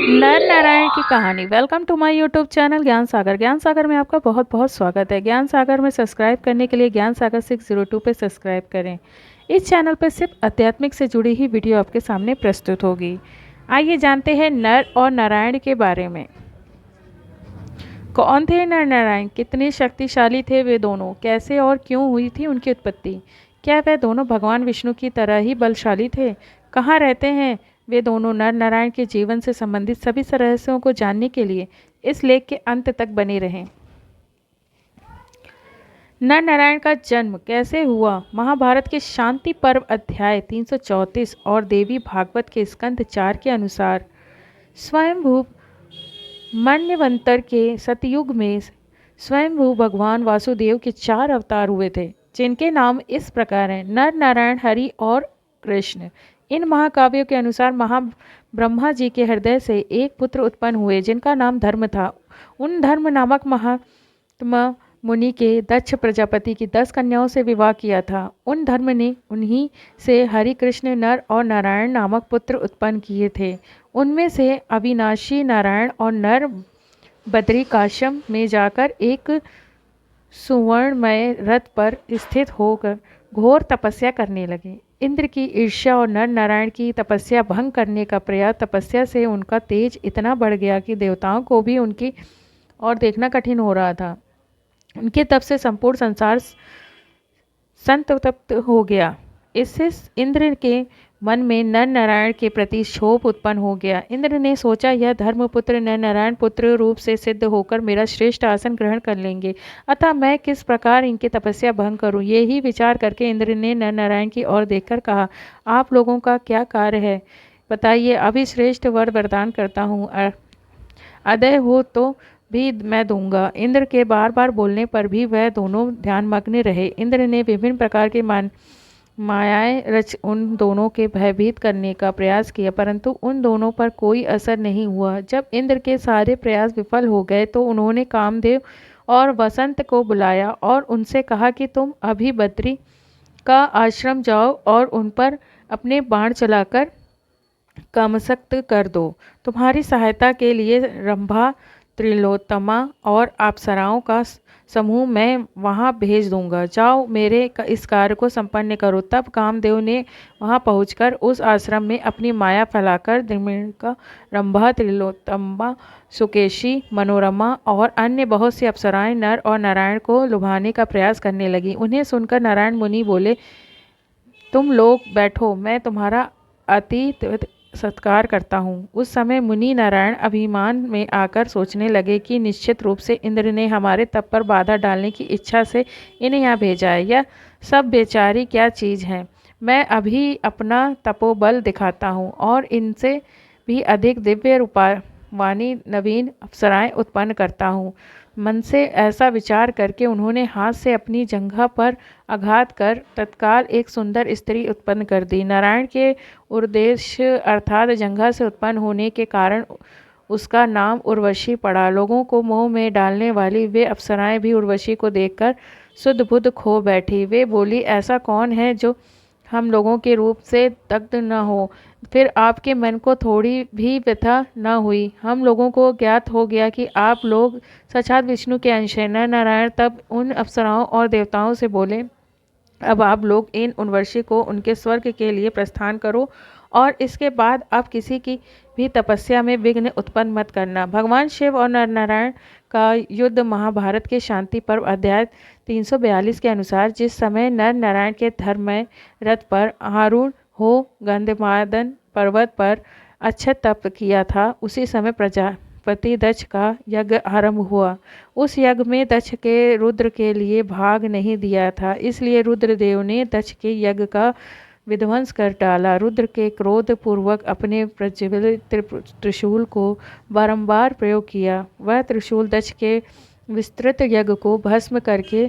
नर नारायण की कहानी। Welcome to my YouTube channel Gyan Sagar. ज्ञान सागर में आपका बहुत बहुत स्वागत है। ज्ञान सागर में सब्सक्राइब करने के लिए ज्ञान सागर 602 पे सब्सक्राइब करें। इस चैनल पर सिर्फ आध्यात्मिक से जुड़ी ही वीडियो आपके सामने प्रस्तुत होगी। आइए जानते हैं नर और नारायण के बारे में। कौन थे नर नारायण? कितने शक्तिशाली थे वे दोनों? कैसे और क्यों हुई थी उनकी उत्पत्ति? क्या वे दोनों भगवान विष्णु की तरह ही बलशाली थे? कहाँ रहते हैं वे दोनों? नर नारायण के जीवन से संबंधित सभी रहस्यों को जानने के लिए इस लेख के अंत तक बने रहें। नर नारायण का जन्म कैसे हुआ? महाभारत के शांति पर्व अध्याय 334 और देवी भागवत के स्कंद 4 के अनुसार स्वयंभू मन्वंतर के सतयुग में स्वयंभू भगवान वासुदेव के 4 अवतार हुए थे, जिनके नाम इस प्रकार हैं: नर, नारायण, हरि और कृष्ण। इन महाकाव्यों के अनुसार ब्रह्मा जी के हृदय से एक पुत्र उत्पन्न हुए, जिनका नाम धर्म था। उन धर्म नामक महात्मा मुनि के दक्ष प्रजापति की 10 कन्याओं से विवाह किया था। उन धर्म ने उन्हीं से हरि, कृष्ण, नर और नारायण नामक पुत्र उत्पन्न किए थे। उनमें से अविनाशी नारायण और नर बद्रिकाश्रम में जाकर एक सुवर्णमय रथ पर स्थित होकर घोर तपस्या करने लगे। इंद्र की ईर्ष्या और नर नारायण की तपस्या भंग करने का प्रयास तपस्या से उनका तेज इतना बढ़ गया कि देवताओं को भी उनकी ओर देखना कठिन हो रहा था। उनके तप से संपूर्ण संसार संतप्त हो गया। इससे इंद्र के मन में नर नारायण के प्रति क्षोभ उत्पन्न हो गया। इंद्र ने सोचा, यह धर्मपुत्र नर नारायण पुत्र रूप से सिद्ध होकर मेरा श्रेष्ठ आसन ग्रहण कर लेंगे, अतः मैं किस प्रकार इनकी तपस्या भंग करूं। ये ही विचार करके इंद्र ने नर नारायण की ओर देखकर कहा, आप लोगों का क्या कार्य है बताइए, अभी श्रेष्ठ वर वरदान करता हूँ, अदय हो तो भी मैं दूंगा। इंद्र के बार बार बोलने पर भी वह दोनों ध्यानमग्न रहे। इंद्र ने विभिन्न प्रकार के मायाएं रच उन दोनों के भयभीत करने का प्रयास किया, परंतु उन दोनों पर कोई असर नहीं हुआ। जब इंद्र के सारे प्रयास विफल हो गए तो उन्होंने कामदेव और वसंत को बुलाया और उनसे कहा कि तुम अभी बद्री का आश्रम जाओ और उन पर अपने बाण चलाकर कामसक्त कर दो। तुम्हारी सहायता के लिए रंभा, त्रिलोत्तमा और अप्सराओं का समूह मैं वहां भेज दूंगा। जाओ मेरे इस कार्य को संपन्न करो। तब कामदेव ने वहां पहुंचकर उस आश्रम में अपनी माया फैलाकर दिमिका, रंभा, त्रिलोत्तमा, सुकेशी, मनोरमा और अन्य बहुत सी अप्सराएं नर और नारायण को लुभाने का प्रयास करने लगी। उन्हें सुनकर नारायण मुनि बोले, तुम लोग बैठो, मैं तुम्हारा अति सत्कार करता हूँ। उस समय मुनि नारायण अभिमान में आकर सोचने लगे कि निश्चित रूप से इंद्र ने हमारे तप पर बाधा डालने की इच्छा से इन्हें यहाँ भेजा है। यह सब बेचारी क्या चीज़ है। मैं अभी अपना तपोबल दिखाता हूँ और इनसे भी अधिक दिव्य रूपवानी नवीन अप्सराएं उत्पन्न करता हूँ। मन से ऐसा विचार करके उन्होंने हाथ से अपनी जंघा पर आघात कर तत्काल एक सुंदर स्त्री उत्पन्न कर दी। नारायण के उद्देश्य अर्थात जंघा से उत्पन्न होने के कारण उसका नाम उर्वशी पड़ा। लोगों को मोह में डालने वाली वे अप्सराएं भी उर्वशी को देखकर सुध बुध खो बैठी। वे बोली, ऐसा कौन है जो हम लोगों के रूप से दग्ध न हो। फिर आपके मन को थोड़ी भी व्यथा न हुई। हम लोगों को ज्ञात हो गया कि आप लोग साक्षात विष्णु के अंश हैं। नर नारायण तब उन अप्सराओं और देवताओं से बोले, अब आप लोग इन उर्वशी को उनके स्वर्ग के लिए प्रस्थान करो और इसके बाद आप किसी की भी तपस्या में विघ्न उत्पन्न मत करना। भगवान शिव और नर नारायण का युद्ध महाभारत के शांति पर्व अध्याय 342 के अनुसार जिस समय नर नारायण के धर्ममय रथ पर आरूढ़ हो गंधमादन पर्वत पर अक्षत तप किया था, उसी समय प्रजापति दक्ष का यज्ञ आरंभ हुआ। उस यज्ञ में दक्ष के रुद्र के लिए भाग नहीं दिया था, इसलिए रुद्रदेव ने दक्ष के यज्ञ का विध्वंस कर डाला। रुद्र के क्रोध पूर्वक अपने प्रज्वलित त्रिशूल को बारंबार प्रयोग किया। वह त्रिशूल दक्ष के विस्तृत यज्ञ को भस्म करके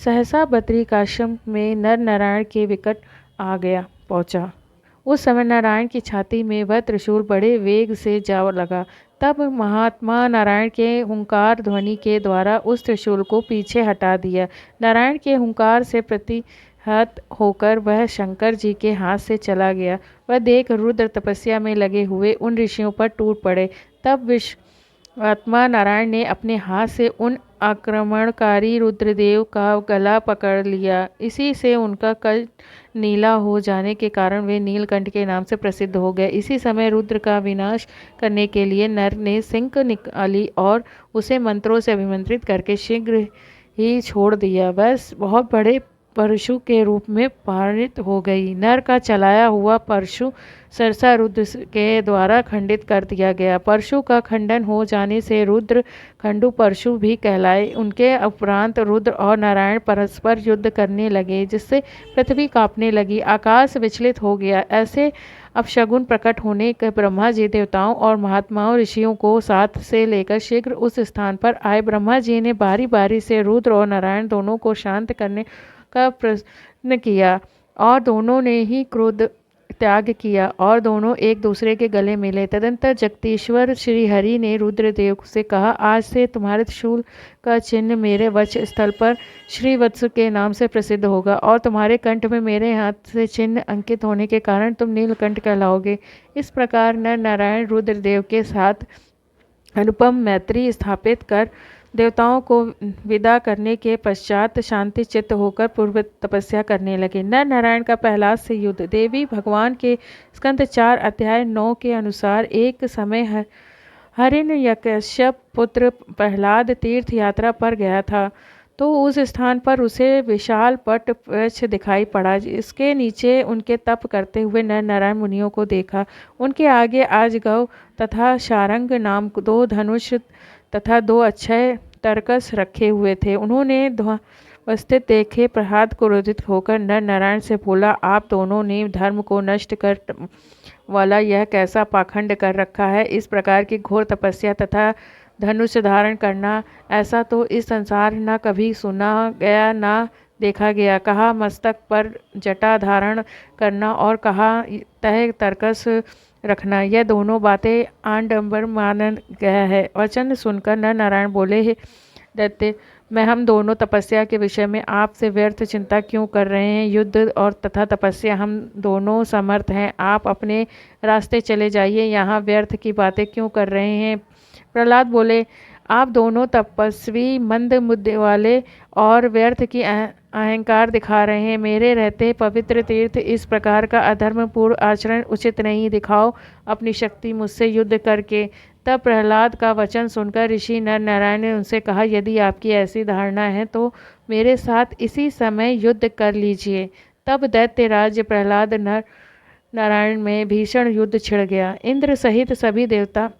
सहसा बद्रिकाश्रम में नर नारायण के निकट आ गया पहुंचा। उस समय नारायण की छाती में वह त्रिशूल बड़े वेग से जा लगा। तब महात्मा नारायण के हुंकार ध्वनि के द्वारा उस त्रिशूल को पीछे हटा दिया। नारायण के हुंकार से हत होकर वह शंकर जी के हाथ से चला गया। वह देख रुद्र तपस्या में लगे हुए उन ऋषियों पर टूट पड़े। तब विश्वात्मा नारायण ने अपने हाथ से उन आक्रमणकारी रुद्रदेव का गला पकड़ लिया। इसी से उनका कंठ नीला हो जाने के कारण वे नीलकंठ के नाम से प्रसिद्ध हो गए। इसी समय रुद्र का विनाश करने के लिए नर ने सिंह निकाली और उसे मंत्रों से अभिमंत्रित करके शीघ्र ही छोड़ दिया। वह बहुत बड़े परशु के रूप में पारित हो गई। नर का चलाया हुआ परशु सरसा रुद्र के द्वारा खंडित कर दिया गया। परशु का खंडन हो जाने से रुद्र खंडु परशु भी कहलाए। उनके उपरांत रुद्र और नारायण परस्पर युद्ध करने लगे, जिससे पृथ्वी कांपने लगी, आकाश विचलित हो गया। ऐसे अपशगुन प्रकट होने के ब्रह्मा जी देवताओं और महात्माओं ऋषियों को साथ से लेकर शीघ्र उस स्थान पर आए। ब्रह्मा जी ने बारी बारी से रुद्र और नारायण दोनों को शांत करने का प्रयत्न किया और दोनों ने ही क्रोध त्याग किया और दोनों एक दूसरे के गले मिले। तदंतर जगदीश्वर श्री हरि ने रुद्रदेव से कहा, आज से तुम्हारे त्रिशूल का चिन्ह मेरे वक्ष स्थल पर श्रीवत्स के नाम से प्रसिद्ध होगा और तुम्हारे कंठ में मेरे हाथ से चिन्ह अंकित होने के कारण तुम नीलकंठ कहलाओगे। इस प्रकार नर नारायण रुद्रदेव के साथ अनुपम मैत्री स्थापित कर देवताओं को विदा करने के पश्चात शांति चित्त होकर पूर्व तपस्या करने लगे। नर नारायण का प्रहलाद से युद्ध। देवी भगवान के स्कंद 4 अध्याय 9 के अनुसार एक समय हिरण्यकश्यप पुत्र प्रहलाद तीर्थ यात्रा पर गया था, तो उस स्थान पर उसे विशाल पट वृक्ष दिखाई पड़ा। इसके नीचे उनके तप करते हुए नर नारायण मुनियों को देखा। उनके आगे अजगव तथा शारंग नाम 2 धनुष तथा 2 अक्षय तरकस रखे हुए थे। उन्होंने वस्थित देखे प्रहलाद क्रोधित होकर नर नारायण से बोला, आप दोनों ने धर्म को नष्ट कर वाला यह कैसा पाखंड कर रखा है। इस प्रकार की घोर तपस्या तथा धनुष धारण करना, ऐसा तो इस संसार न कभी सुना गया न देखा गया। कहा मस्तक पर जटा धारण करना और कहा तह तरकस रखना, यह दोनों बातें आडंबर माना गया है। वचन सुनकर नर नारायण बोले, हे दैत्य, मैं हम दोनों तपस्या के विषय में आपसे व्यर्थ चिंता क्यों कर रहे हैं। युद्ध और तथा तपस्या हम दोनों समर्थ हैं। आप अपने रास्ते चले जाइए, यहाँ व्यर्थ की बातें क्यों कर रहे हैं। प्रहलाद बोले, आप दोनों तपस्वी मंद मुद्दे वाले और व्यर्थ की अहंकार दिखा रहे हैं। मेरे रहते पवित्र तीर्थ इस प्रकार का अधर्मपूर्ण आचरण उचित नहीं। दिखाओ अपनी शक्ति मुझसे युद्ध करके। तब प्रहलाद का वचन सुनकर ऋषि नर नारायण ने उनसे कहा, यदि आपकी ऐसी धारणा है तो मेरे साथ इसी समय युद्ध कर लीजिए। तब दैत्यराज प्रहलाद नर नारायण में भीषण युद्ध छिड़ गया। इंद्र सहित सभी देवता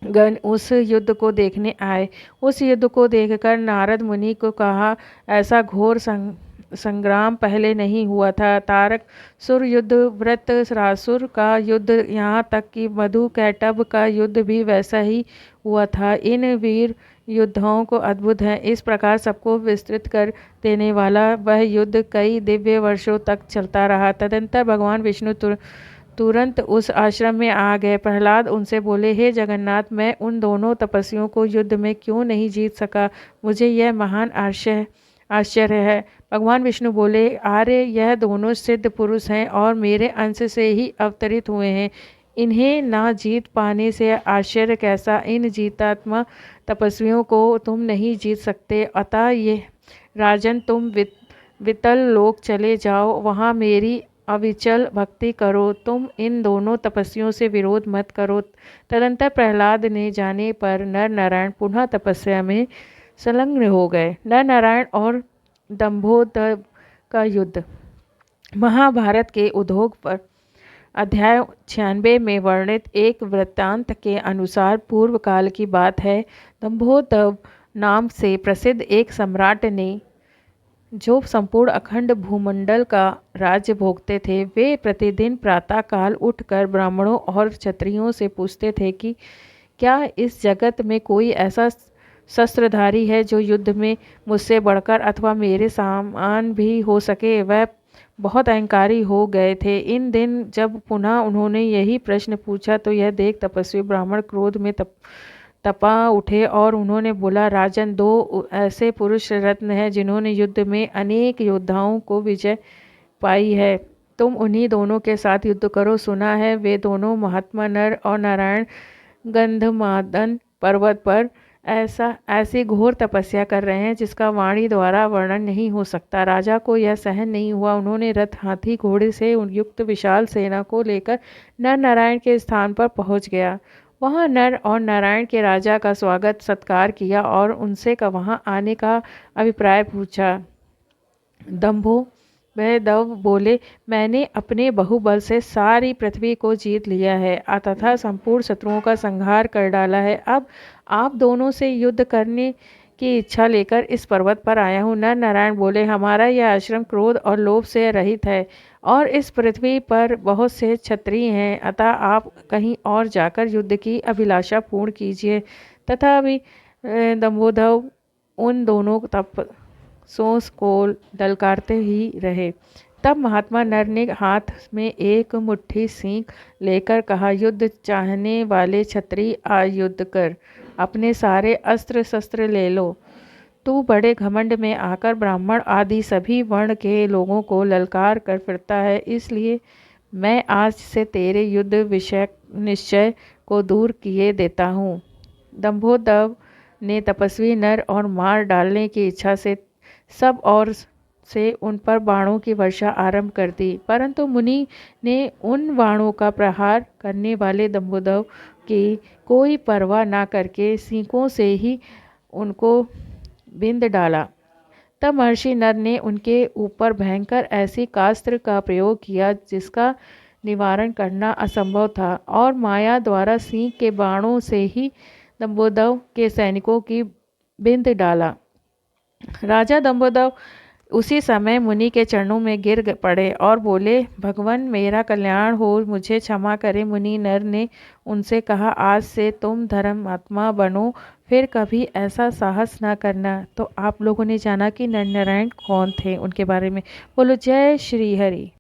गण उस युद्ध को देखने आए। उस युद्ध को देखकर नारद मुनि को कहा, ऐसा घोर संग्राम पहले नहीं हुआ था। तारक सुर युद्ध, वृत्रासुर का युद्ध, यहाँ तक कि मधु कैटभ का युद्ध भी वैसा ही हुआ था। इन वीर योद्धाओं को अद्भुत है। इस प्रकार सबको विस्तृत कर देने वाला वह युद्ध कई दिव्य वर्षों तक चलता रहा। तदंतर भगवान विष्णु तुरंत उस आश्रम में आ गए। प्रहलाद उनसे बोले, हे जगन्नाथ, मैं उन दोनों तपस्वियों को युद्ध में क्यों नहीं जीत सका, मुझे यह महान आश्चर्य है। भगवान विष्णु बोले, आर्य, यह दोनों सिद्ध पुरुष हैं और मेरे अंश से ही अवतरित हुए हैं। इन्हें ना जीत पाने से आश्चर्य कैसा। इन जीतात्मा तपस्वियों को तुम नहीं जीत सकते। अतः ये राजन, तुम वितल लोक चले जाओ, वहाँ मेरी अविचल भक्ति करो। तुम इन दोनों तपस्वियों से विरोध मत करो। तदंतर प्रहलाद ने जाने पर नर नारायण पुनः तपस्या में संलग्न हो गए। नर नारायण और दंभोदर का युद्ध। महाभारत के उद्योग पर अध्याय 96 में वर्णित एक वृत्तांत के अनुसार पूर्व काल की बात है। दंभोदर नाम से प्रसिद्ध एक सम्राट ने, जो संपूर्ण अखंड भूमंडल का राज्य भोगते थे, वे प्रतिदिन प्रातःकाल उठकर ब्राह्मणों और क्षत्रियों से पूछते थे कि क्या इस जगत में कोई ऐसा शस्त्रधारी है जो युद्ध में मुझसे बढ़कर अथवा मेरे समान भी हो सके। वह बहुत अहंकारी हो गए थे। इन दिन जब पुनः उन्होंने यही प्रश्न पूछा तो यह देख तपस्वी ब्राह्मण क्रोध में तपा उठे और उन्होंने बोला, राजन, दो ऐसे पुरुष रत्न हैं जिन्होंने युद्ध में अनेक योद्धाओं को विजय पाई है। तुम उन्हीं दोनों के साथ युद्ध करो। सुना है वे दोनों महात्मा नर और नारायण गंधमादन पर्वत पर ऐसी घोर तपस्या कर रहे हैं जिसका वाणी द्वारा वर्णन नहीं हो सकता। राजा को यह सहन नहीं हुआ। उन्होंने रथ, हाथी, घोड़े से युक्त विशाल सेना को लेकर नर नारायण के स्थान पर पहुंच गया। वहां नर और नारायण के राजा का स्वागत सत्कार किया और उनसे का वहां आने का अभिप्राय पूछा। दंभो वह दव बोले, मैंने अपने बहुबल से सारी पृथ्वी को जीत लिया है तथा संपूर्ण शत्रुओं का संहार कर डाला है। अब आप दोनों से युद्ध करने की इच्छा लेकर इस पर्वत पर आया हूँ। नर नारायण बोले, हमारा यह आश्रम क्रोध और लोभ से रहित है और इस पृथ्वी पर बहुत से क्षत्रिय हैं, अतः आप कहीं और जाकर युद्ध की अभिलाषा पूर्ण कीजिए। तथा अभी दंभोधव उन दोनों सोस को ललकारते ही रहे। तब महात्मा नर ने हाथ में एक मुट्ठी सींग लेकर कहा, युद्ध चाहने वाले क्षत्रिय युद्ध कर, अपने सारे अस्त्र शस्त्र ले लो। तू बड़े घमंड में आकर ब्राह्मण आदि सभी वर्ण के लोगों को ललकार कर फिरता है, इसलिए मैं आज से तेरे युद्ध विषय निश्चय को दूर किए देता हूँ। दंभोदव ने तपस्वी नर और मार डालने की इच्छा से सब और से उन पर बाणों की वर्षा आरंभ कर दी, परंतु मुनि ने उन बाणों का प्रहार करने वाले दंभोदव की कोई परवाह ना करके सींगों से ही उनको बिंद डाला। तब महर्षि नर ने उनके ऊपर भयंकर ऐसी कास्त्र का प्रयोग किया जिसका निवारण करना असंभव था और माया द्वारा सिंह के बाणों से ही दंभोदव के सैनिकों की बिंद डाला। राजा दंभोदव उसी समय मुनि के चरणों में गिर पड़े और बोले, भगवान, मेरा कल्याण हो, मुझे क्षमा करें। मुनि नर ने उनसे कहा, आज से तुम धर्मात्मा बनो, फिर कभी ऐसा साहस ना करना। तो आप लोगों ने जाना कि नर नारायण कौन थे, उनके बारे में। बोलो जय श्री हरि।